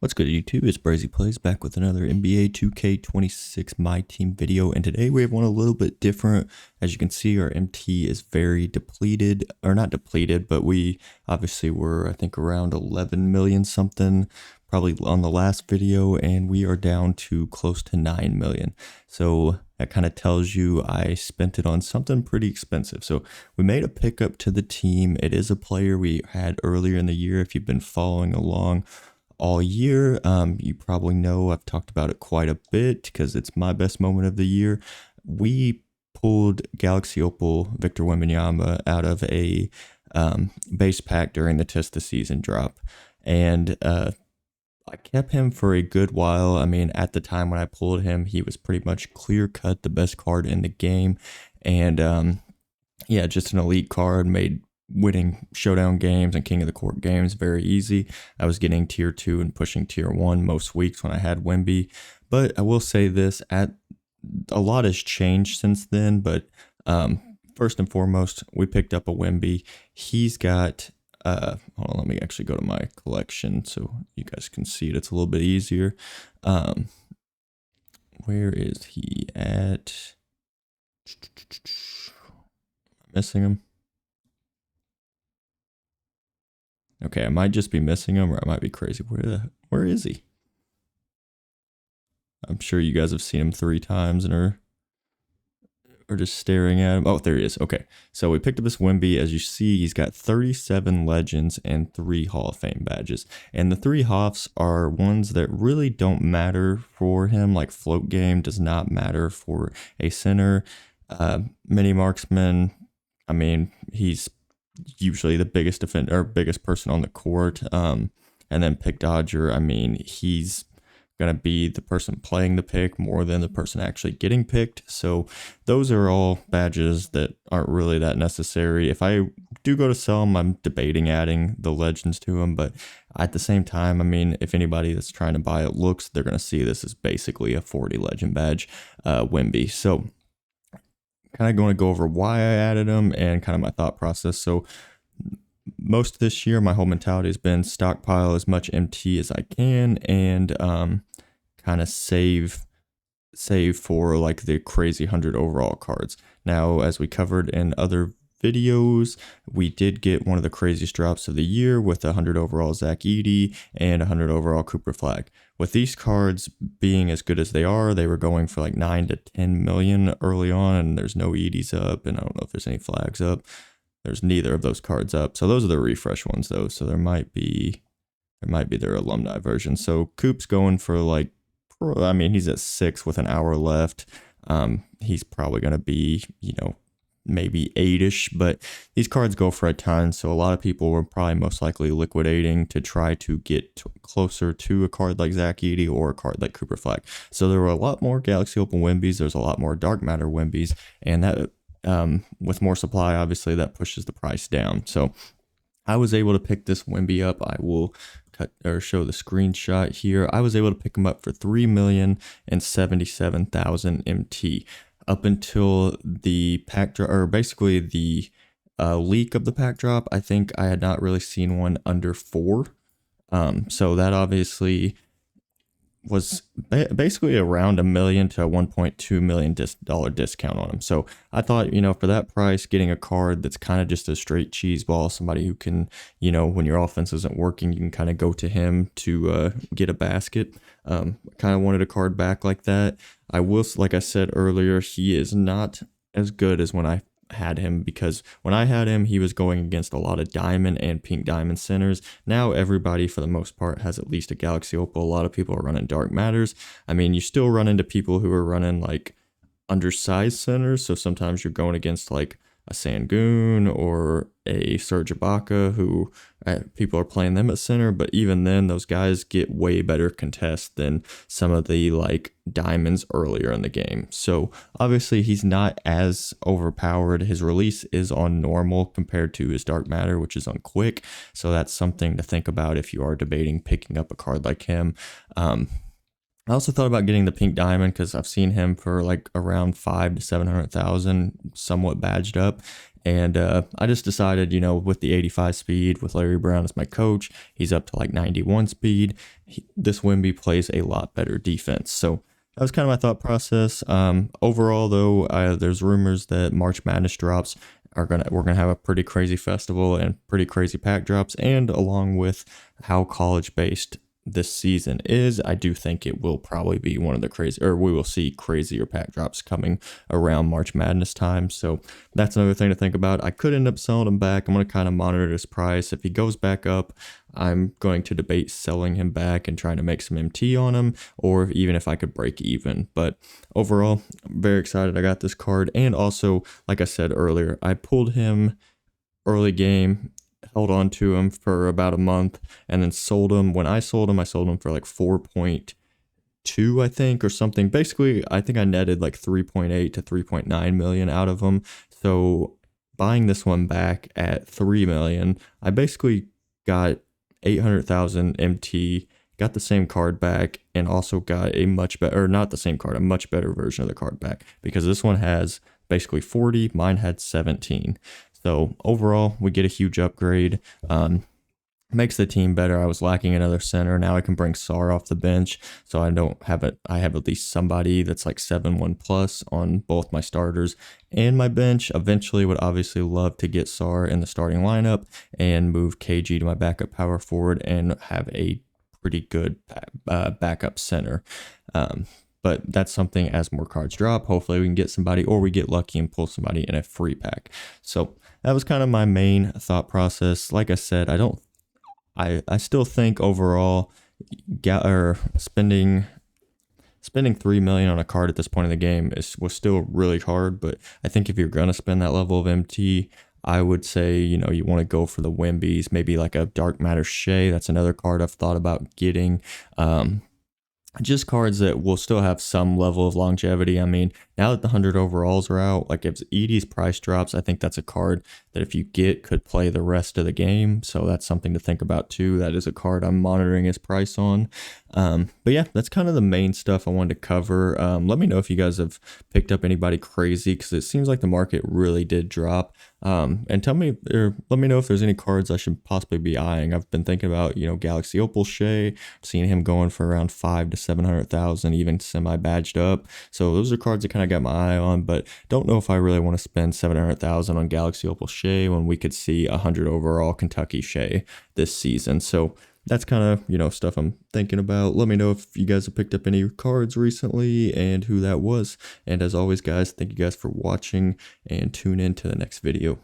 What's good, YouTube? It's Brazy Plays back with another NBA 2K26 My Team video, and today we have one a little bit different. As you can see, our MT is very depleted, or not depleted, but we obviously were, I think, around 11 million something, probably on the last video, and we are down to close to 9 million. So that kind of tells you I spent it on something pretty expensive. So we made a pickup to the team. It is a player we had earlier in the year. If you've been following along all year, you probably know I've talked about it quite a bit because it's my best moment of the year. We pulled Galaxy Opal Victor Wembanyama out of a base pack during the test of season drop, and I kept him for a good while. I mean, at the time when I pulled him, he was pretty much clear cut the best card in the game, and yeah, just an elite card, made winning showdown games and king of the court games very easy. I was getting tier 2 and pushing tier 1 most weeks when I had Wemby. But I will say this, a lot has changed since then, but first and foremost, we picked up a Wemby. He's got hold on, let me actually go to my collection so you guys can see it. It's a little bit easier. Where is he at? Missing him. Okay, I might just be missing him, or I might be crazy. Where is he? I'm sure you guys have seen him 3 times and are just staring at him. Oh, there he is. Okay, so we picked up this Wemby. As you see, he's got 37 Legends and 3 Hall of Fame badges. And the 3 Hoffs are ones that really don't matter for him, like float game does not matter for a center. Mini marksman, I mean, he's usually the biggest defender or biggest person on the court. And then pick dodger, I mean, he's going to be the person playing the pick more than the person actually getting picked. So those are all badges that aren't really that necessary. If I do go to sell them, I'm debating adding the legends to them, but at the same time, I mean, if anybody that's trying to buy it looks, they're going to see this as basically a 40 legend badge, Wemby. So kind of going to go over why I added them and kind of my thought process. So most of this year, my whole mentality has been stockpile as much MT as I can and kind of save for like the crazy 100 overall cards. Now, as we covered in other videos, we did get one of the craziest drops of the year with 100 overall Zach Edey and 100 overall Cooper Flag. With these cards being as good as they are, they were going for like 9 to 10 million early on, and there's no Edys up, and I don't know if there's any flags up. There's neither of those cards up. So those are the refresh ones though. So there might be their alumni version. So Coop's going for like, I mean, he's at 6 with an hour left. He's probably going to be, maybe 8-ish, but these cards go for a ton. So a lot of people were probably most likely liquidating to try to get closer to a card like Zach Edey or a card like Cooper Flag. So there were a lot more Galaxy Open Wembys. There's a lot more Dark Matter Wembys, and that with more supply, obviously that pushes the price down. So I was able to pick this Wemby up. I will cut or show the screenshot here. I was able to pick him up for 3,077,000 MT. Up until the pack drop, or basically the leak of the pack drop, I think I had not really seen one under 4. So that obviously was basically around $1 million to $1.2 million dollar discount on him. So I thought, for that price, getting a card that's kind of just a straight cheese ball, somebody who can, when your offense isn't working, you can kind of go to him to get a basket. Kind of wanted a card back like that. I will, like I said earlier, he is not as good as when I had him, because when I had him, he was going against a lot of diamond and pink diamond centers. Now everybody for the most part has at least a Galaxy Opal. A lot of people are running Dark Matters. I mean, you still run into people who are running like undersized centers, so sometimes you're going against like a Sangoon or a Serge Ibaka, who people are playing them at center, but even then those guys get way better contests than some of the like diamonds earlier in the game. So obviously he's not as overpowered. His release is on normal compared to his Dark Matter, which is on quick. So that's something to think about if you are debating picking up a card like him. I also thought about getting the pink diamond because I've seen him for like around 500 to 700,000, somewhat badged up, And I just decided, with the 85 speed, with Larry Brown as my coach, he's up to like 91 speed. This Wemby plays a lot better defense. So that was kind of my thought process. Overall, though, there's rumors that March Madness drops we're gonna have a pretty crazy festival and pretty crazy pack drops, and along with how college based this season is, I do think it will probably be one of the we will see crazier pack drops coming around March Madness time. So that's another thing to think about. I could end up selling him back. I'm going to kind of monitor his price. If he goes back up, I'm going to debate selling him back and trying to make some MT on him, or even if I could break even. But overall, I'm very excited I got this card. And also, like I said earlier, I pulled him early game, held on to him for about a month, and then sold him. When I sold him for like 4.2, I think, or something. Basically, I think I netted like 3.8 to 3.9 million out of him. So buying this one back at 3 million, I basically got 800,000 MT, got the same card back, and also got a much better, or not the same card, a much better version of the card back, because this one has basically 40, mine had 17. So overall, we get a huge upgrade. Makes the team better. I was lacking another center. Now I can bring Sar off the bench, so I don't have it. I have at least somebody that's like 7-1 plus on both my starters and my bench. Eventually, would obviously love to get Sar in the starting lineup and move KG to my backup power forward and have a pretty good backup center. But that's something as more cards drop. Hopefully we can get somebody, or we get lucky and pull somebody in a free pack. So that was kind of my main thought process. Like I said, I still think overall, spending 3 million on a card at this point in the game was still really hard. But I think if you're gonna spend that level of MT, I would say, you want to go for the Wembies, maybe like a Dark Matter Shea. That's another card I've thought about getting. Just cards that will still have some level of longevity. I mean, now that the 100 overalls are out, like if Edie's price drops, I think that's a card that if you get could play the rest of the game. So that's something to think about too. That is a card I'm monitoring his price on. But yeah, that's kind of the main stuff I wanted to cover. Let me know if you guys have picked up anybody crazy, because it seems like the market really did drop. And let me know if there's any cards I should possibly be eyeing. I've been thinking about, Galaxy Opal Shea, seeing him going for around 500 to 700,000, even semi-badged up. So those are cards that kind of got my eye on, but don't know if I really want to spend 700,000 on Galaxy Opal Shea when we could see 100 overall Kentucky Shea this season. So that's kind of, stuff I'm thinking about. Let me know if you guys have picked up any cards recently and who that was. And as always, guys, thank you guys for watching, and tune in to the next video.